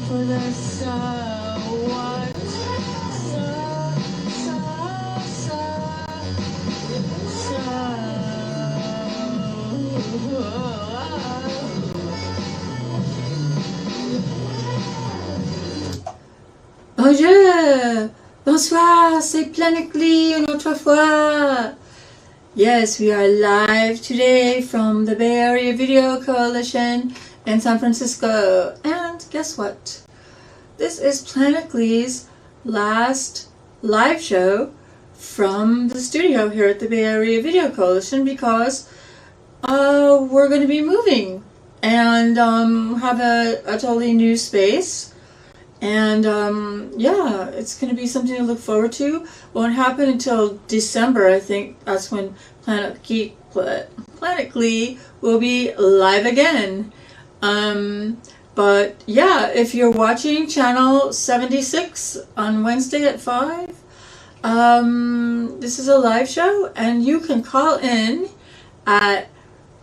for this, what? Bonjour, bonsoir, c'est Planet Glee une autre fois. Yes, we are live today from the Bay Area Video Coalition in San Francisco. And guess what? This is Planet Glee's last live show from the studio here at the Bay Area Video Coalition because we're going to be moving and have a totally new space. And yeah, it's going to be something to look forward to. Won't happen until December. I think that's when Planet Glee will be live again. But yeah, if you're watching channel 76 on Wednesday at 5, this is a live show, and you can call in at,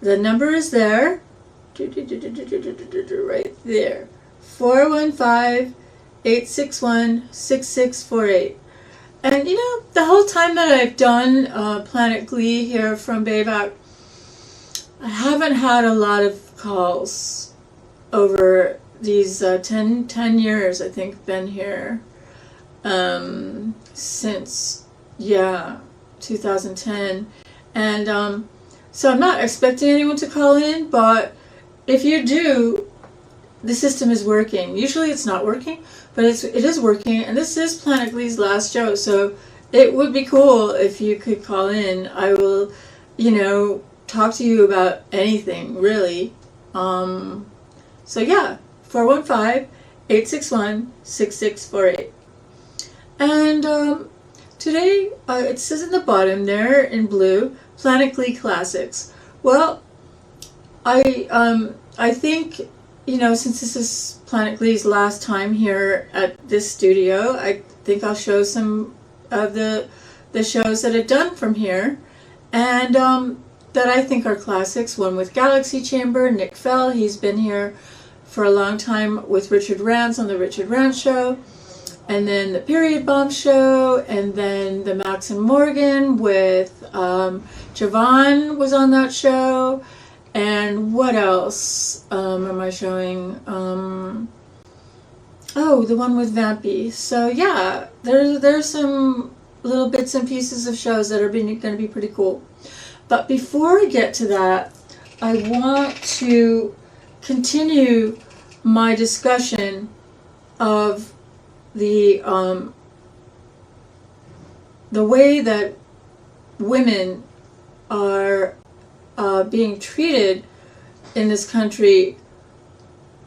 the number is there, right there, 415-861-6648. And you know, the whole time that I've done Planet Glee here from Bayback, I haven't had a lot of calls over these 10 years, I think, been here. Since, yeah, 2010. And so I'm not expecting anyone to call in, but if you do, the system is working. Usually it's not working, but it is working, and this is Planet Glee's last show, so it would be cool if you could call in. I will, you know, talk to you about anything, really. So yeah, 415-861-6648. And today, it says in the bottom there in blue, Planet Glee Classics. Well, I think, you know, since this is Planet Glee's last time here at this studio, I think I'll show some of the shows that I've done from here, and that I think are classics. One with Galaxy Chamber, Nykk Fell, he's been here for a long time with Richard Rance on the Richard Rance Show, and then the Period Bomb Show, and then the Max and Morgan with Javon was on that show. And what else am I showing? Oh, the one with Vampy. So yeah, there's some little bits and pieces of shows that are going to be pretty cool. But before I get to that, I want to continue my discussion of the way that women are being treated in this country.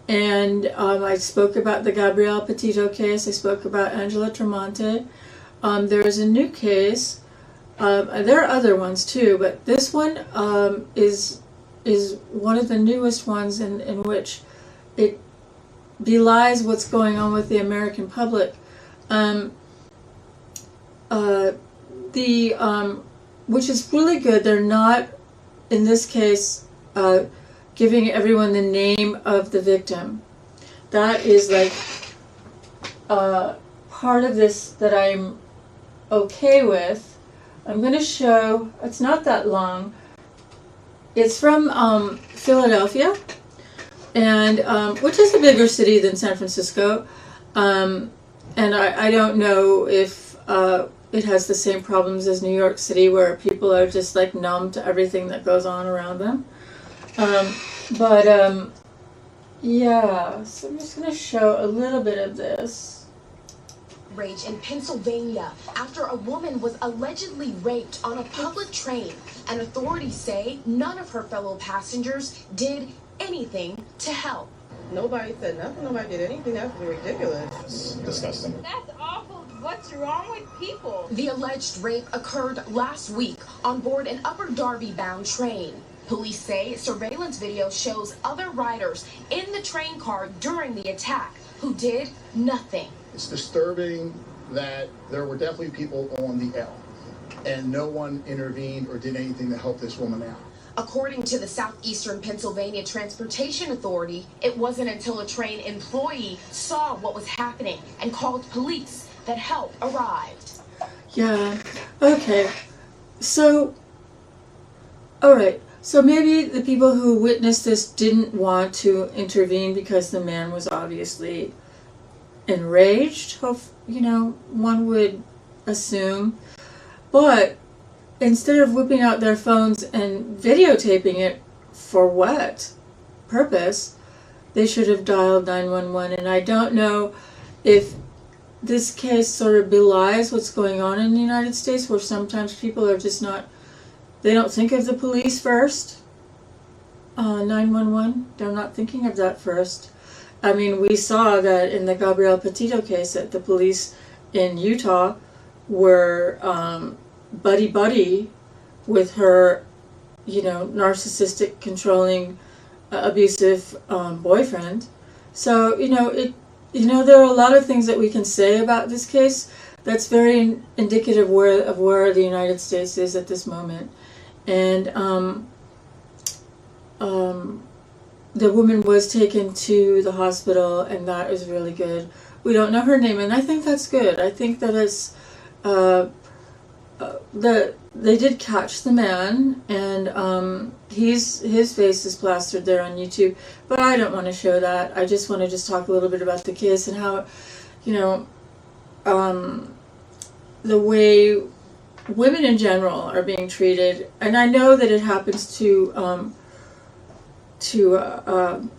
And I spoke about the Gabrielle Petito case. I spoke about Angela Tremonti. There is a new case. There are other ones too, but this one is one of the newest ones in which it belies what's going on with the American public. Which is really good. They're not, in this case, giving everyone the name of the victim. That is like part of this that I'm okay with. I'm going to show, it's not that long. It's from Philadelphia, and which is a bigger city than San Francisco. And I don't know if it has the same problems as New York City, where people are just like numb to everything that goes on around them. Yeah, so I'm just going to show a little bit of this. Rage in Pennsylvania after a woman was allegedly raped on a public train, and authorities say none of her fellow passengers did anything to help. Nobody said nothing. Nobody did anything. That's ridiculous. It's disgusting. That's awful. What's wrong with people? The alleged rape occurred last week on board an Upper Darby-bound train. Police say surveillance video shows other riders in the train car during the attack who did nothing. It's disturbing that there were definitely people on the L, and no one intervened or did anything to help this woman out. According to the Southeastern Pennsylvania Transportation Authority, it wasn't until a train employee saw what was happening and called police that help arrived. Yeah, okay. So, alright. So maybe the people who witnessed this didn't want to intervene because the man was obviously enraged, one would assume. But instead of whipping out their phones and videotaping it, for what purpose? They should have dialed 911. And I don't know if this case sort of belies what's going on in the United States, where sometimes people are just not, they don't think of the police first. 911, they're not thinking of that first. I mean, we saw that in the Gabrielle Petito case that the police in Utah were buddy-buddy with her, narcissistic, controlling, abusive boyfriend. So, there are a lot of things that we can say about this case that's very indicative of where the United States is at this moment. And the woman was taken to the hospital, and that is really good. We don't know her name, and I think that's good. I think that it's they did catch the man, and his face is plastered there on YouTube. But I don't want to show that. I just want to talk a little bit about the case and how, the way women in general are being treated. And I know that it happens to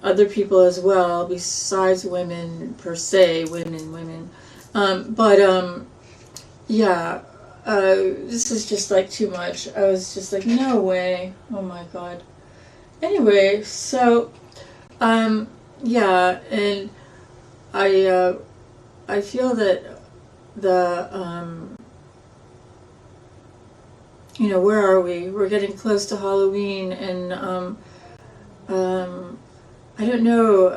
other people as well, besides women per se, women. This is just like too much. I was just like, no way. Oh my God. Anyway, so, and I feel that where are we? We're getting close to Halloween, and I don't know,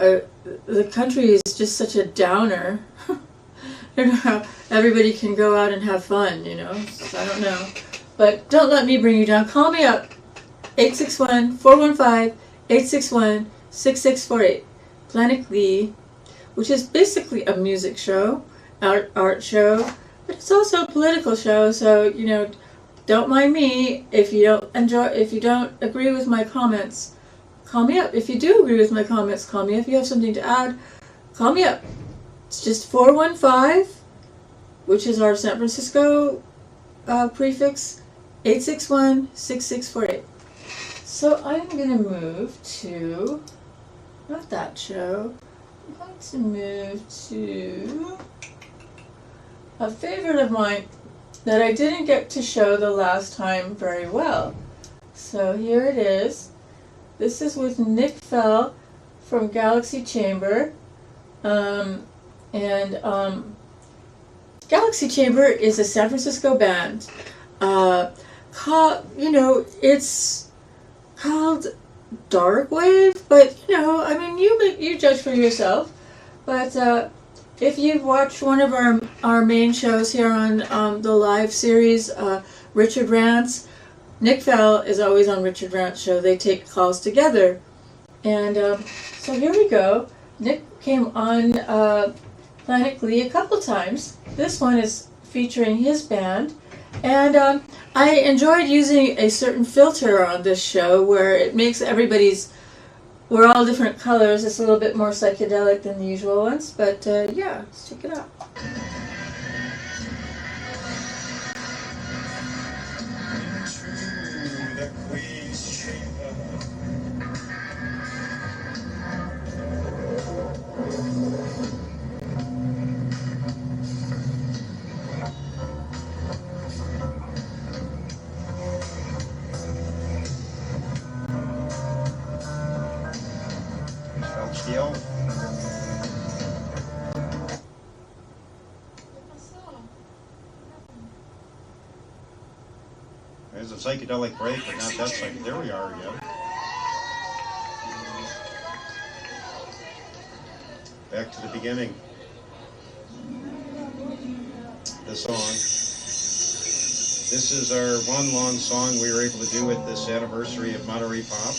the country is just such a downer. I don't know how everybody can go out and have fun, so I don't know. But don't let me bring you down. Call me up, 861-415-861-6648. Planet Glee, which is basically a music show, art show, but it's also a political show, so, don't mind me if you don't agree with my comments. Call me up. If you do agree with my comments, call me. If you have something to add, call me up. It's just 415, which is our San Francisco prefix, 861-6648. So I'm going to move to, not that show, I'm going to move to a favorite of mine that I didn't get to show the last time very well. So here it is. This is with Nykk from Galaxy Chamber. Galaxy Chamber is a San Francisco band. It's called Dark Wave, but you judge for yourself. But if you've watched one of our main shows here on the live series, Richard Rants, Nykk is always on Richard Rant's show. They take calls together. And so here we go. Nykk came on Planet Glee a couple times. This one is featuring his band. And I enjoyed using a certain filter on this show where it makes we're all different colors. It's a little bit more psychedelic than the usual ones. But let's check it out. There's a psychedelic break, but not that psychedelic. There we are again. Back to the beginning. The song. This is our one long song we were able to do at this anniversary of Monterey Pop.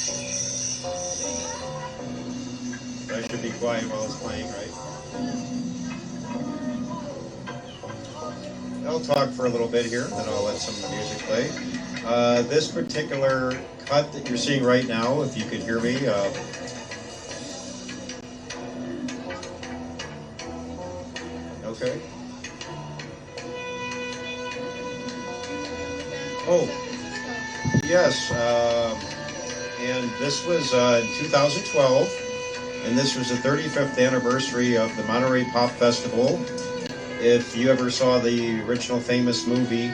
I should be quiet while it's playing, right? I'll talk for a little bit here, then I'll let some of the music play. This particular cut that you're seeing right now, if you could hear me, okay. Oh, yes, and this was in 2012, and this was the 35th anniversary of the Monterey Pop Festival. If you ever saw the original famous movie,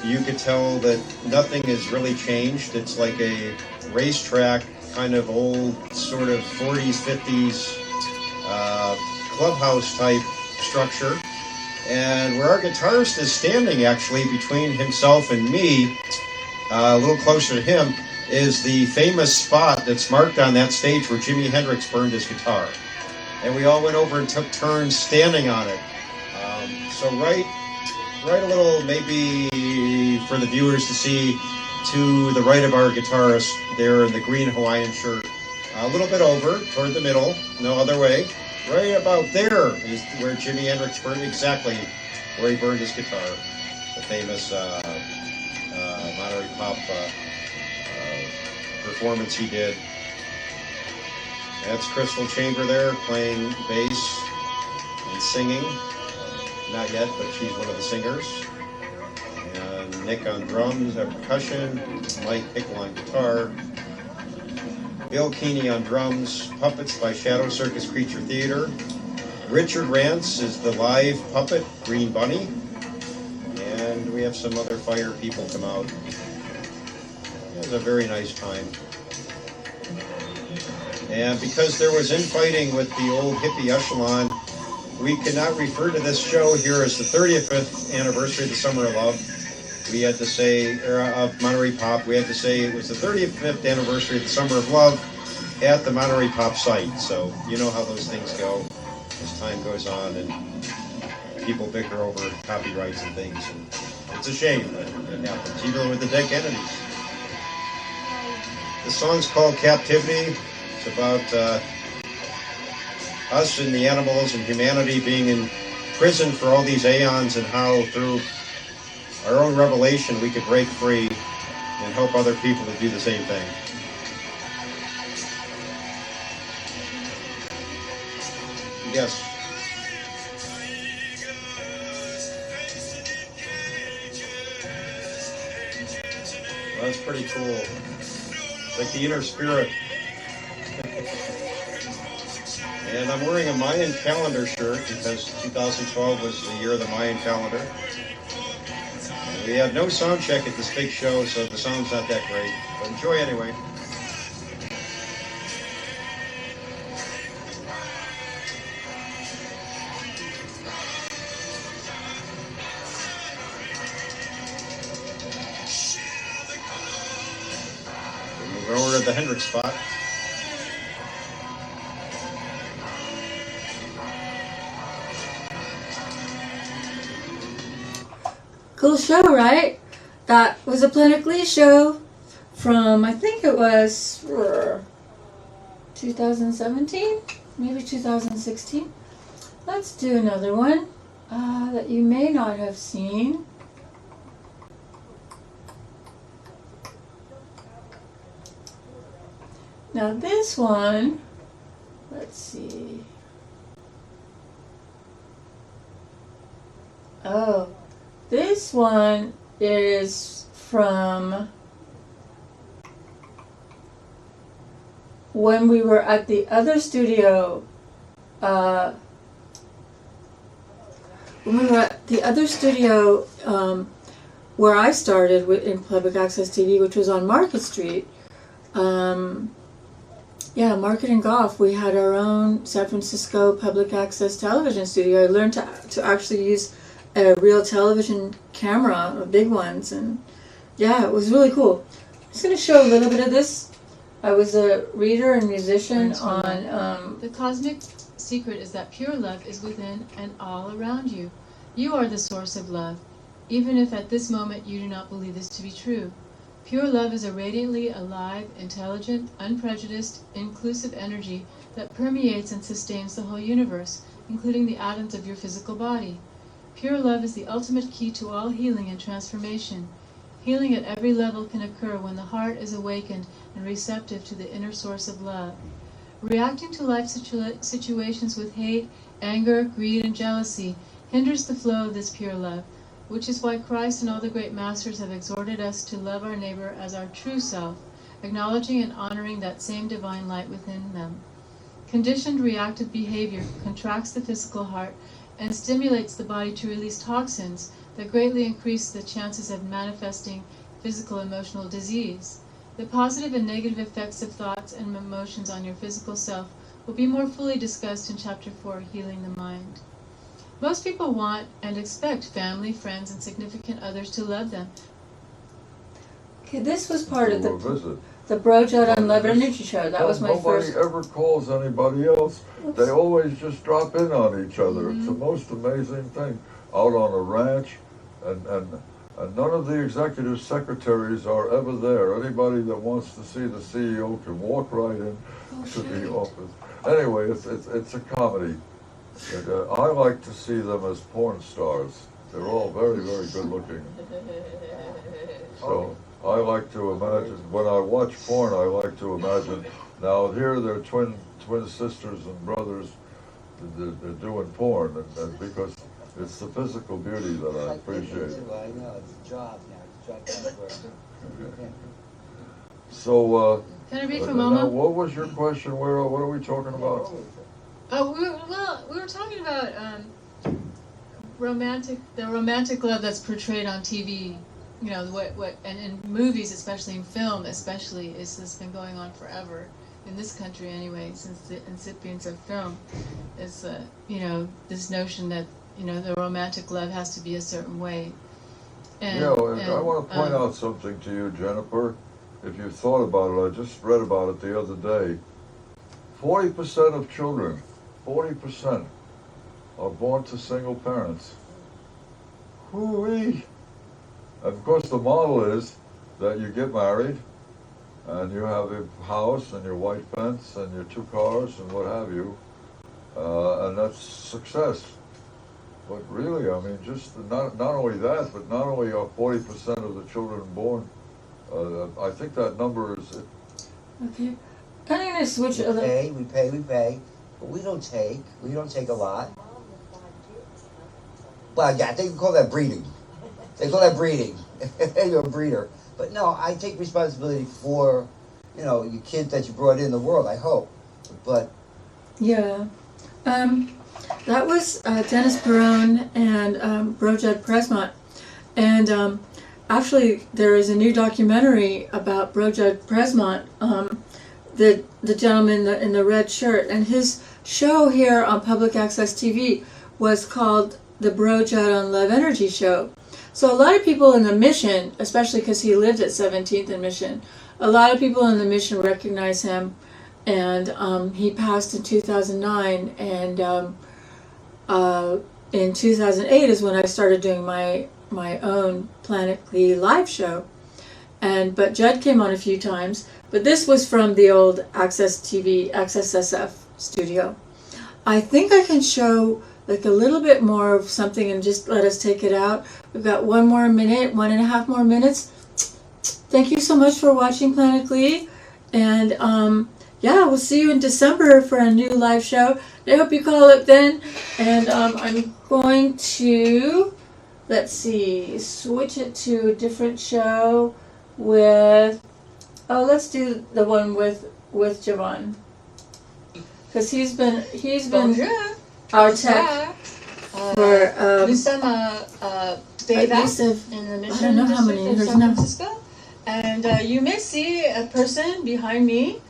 you could tell that nothing has really changed. It's like a racetrack, kind of old, sort of 40s, 50s clubhouse type structure. And where our guitarist is standing, actually, between himself and me, a little closer to him, is the famous spot that's marked on that stage where Jimi Hendrix burned his guitar. And we all went over and took turns standing on it. So right a little, maybe for the viewers to see, to the right of our guitarist there in the green Hawaiian shirt. A little bit over, toward the middle, no other way. Right about there is where Jimi Hendrix burned, exactly where he burned his guitar. The famous Monterey Pop performance he did. That's Crystal Chamber there playing bass and singing. Not yet, but she's one of the singers. And Nykk on drums, percussion, Mike Pickle on guitar, Bill Keeney on drums, puppets by Shadow Circus Creature Theater. Richard Rance is the live puppet, Green Bunny. And we have some other fire people come out. It was a very nice time. And because there was infighting with the old hippie echelon, we cannot refer to this show here as the 35th anniversary of the Summer of Love. We had to say, of Monterey Pop, we had to say it was the 35th anniversary of the Summer of Love at the Monterey Pop site. So you know how those things go as time goes on and people bicker over copyrights and things. And it's a shame that it happens, even with the Dead Kennedys. The song's called Captivity. It's about us and the animals and humanity being in prison for all these aeons, and how through our own revelation we could break free and help other people to do the same thing. Yes. Well, that's pretty cool. It's like the inner spirit. And I'm wearing a Mayan calendar shirt because 2012 was the year of the Mayan calendar. And we had no sound check at this big show, so the sound's not that great. But enjoy anyway. We'll move over to the Hendrick Spot. Cool show, right? That was a Planet Glee show from, I think it was 2017, maybe 2016. Let's do another one that you may not have seen. Now this one, let's see. Oh. This one is from when we were at the other studio. Where I started in public access TV, which was on Market Street. Market and Golf. We had our own San Francisco public access television studio. I learned to actually use a real television camera, big ones, and yeah, it was really cool. I'm just going to show a little bit of this. I was a reader and musician on... The cosmic secret is that pure love is within and all around you. You are the source of love. even if at this moment you do not believe this to be true. Pure love is a radiantly alive, intelligent, unprejudiced, inclusive energy that permeates and sustains the whole universe, including the atoms of your physical body. Pure love is the ultimate key to all healing and transformation. Healing at every level can occur when the heart is awakened and receptive to the inner source of love. Reacting to life situations with hate, anger, greed, and jealousy hinders the flow of this pure love, which is why Christ and all the great masters have exhorted us to love our neighbor as our true self, acknowledging and honoring that same divine light within them. Conditioned reactive behavior contracts the physical heart and stimulates the body to release toxins that greatly increase the chances of manifesting physical emotional disease. The positive and negative effects of thoughts and emotions on your physical self will be more fully discussed in Chapter 4, Healing the Mind. Most people want and expect family, friends, and significant others to love them. Okay, this was part of visit. the Bro Jud Love Energy show. That was my first. Nobody ever calls anybody else. Oops. They always just drop in on each other. Mm-hmm. It's the most amazing thing. Out on a ranch, and none of the executive secretaries are ever there. Anybody that wants to see the CEO can walk right in to the office. Anyway, it's a comedy. And, I like to see them as porn stars. They're all very, very good looking. So I like to imagine, when I watch porn, I like to imagine, now here they're twin sisters and brothers, they're doing porn, and because it's the physical beauty that I appreciate. I know, it's a job now, it's a job work. So, Can I read from now, Mama? what was your question? What are we talking about? Oh, we were talking about the romantic love that's portrayed on TV. You know, and in movies, especially in film, especially, has been going on forever in this country anyway, since the incipience of film. Is this notion that the romantic love has to be a certain way. And I want to point out something to you, Jennifer. If you've thought about it, I just read about it the other day. 40% of children, 40% are born to single parents. Hoo-wee! And of course, the model is that you get married, and you have a house, and your white fence, and your 2 cars, and what have you, and that's success. But really, I mean, just not only that, but not only are 40% of the children born, I think that number is... Okay. I'm going to switch We pay, but we don't take a lot. Well, yeah, they call that breeding. You're a breeder. But no, I take responsibility for, your kid that you brought in the world, I hope. But... Yeah. That was Dennis Barone and Bro Jud Presmont. And actually, there is a new documentary about Bro Jud Presmont, the gentleman in the red shirt. And his show here on Public Access TV was called the Bro Jud Love Energy Show. So a lot of people in the Mission, especially because he lived at 17th and Mission, a lot of people in the Mission recognize him. And he passed in 2009, and in 2008 is when I started doing my own Planet Glee live show. But Jud came on a few times, but this was from the old Access TV, Access SF studio. I think I can show like a little bit more of something and just let us take it out. We've got 1 more minute, 1.5 more minutes. Thank you so much for watching Planet Glee, and yeah, we'll see you in December for a new live show. I hope you call it then. And I'm going to, let's see, switch it to a different show with, let's do the one with Javon. Because he's been our tech for Nous sommes in the Mission I don't know how many District of years San now. Francisco. And you may see a person behind me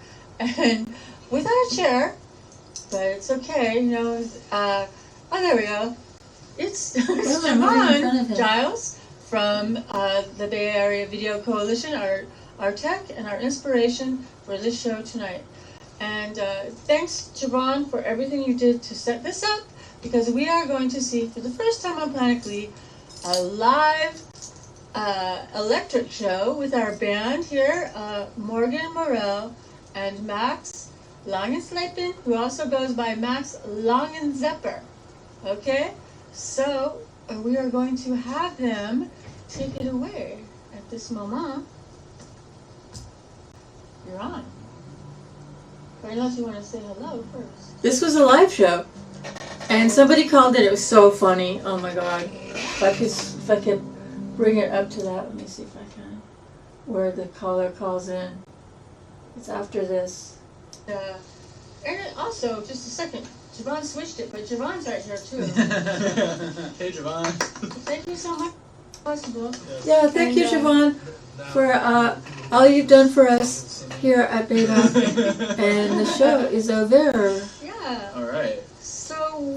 and without a chair, but it's okay, oh, there we go. It's Javon Giles from the Bay Area Video Coalition, our tech and our inspiration for this show tonight. And thanks, Javon, for everything you did to set this up, because we are going to see, for the first time on Planet Glee, a live electric show with our band here, Morgan Morell and Max Langenslepen, who also goes by Max Langenzepper. Okay, so we are going to have them take it away at this moment. You're on. Or unless you want to say hello first. This was a live show, and somebody called it. It was so funny. Oh my god! If I could bring it up to that. Let me see if I can. Where the caller calls in. It's after this. And also, just a second. Javon switched it, but Javon's right here too. Hey, Javon. Thank you so much. Possible. Yeah, thank you, Javon, for all you've done for us here at Beta. And the show is over. Yeah. All right. So.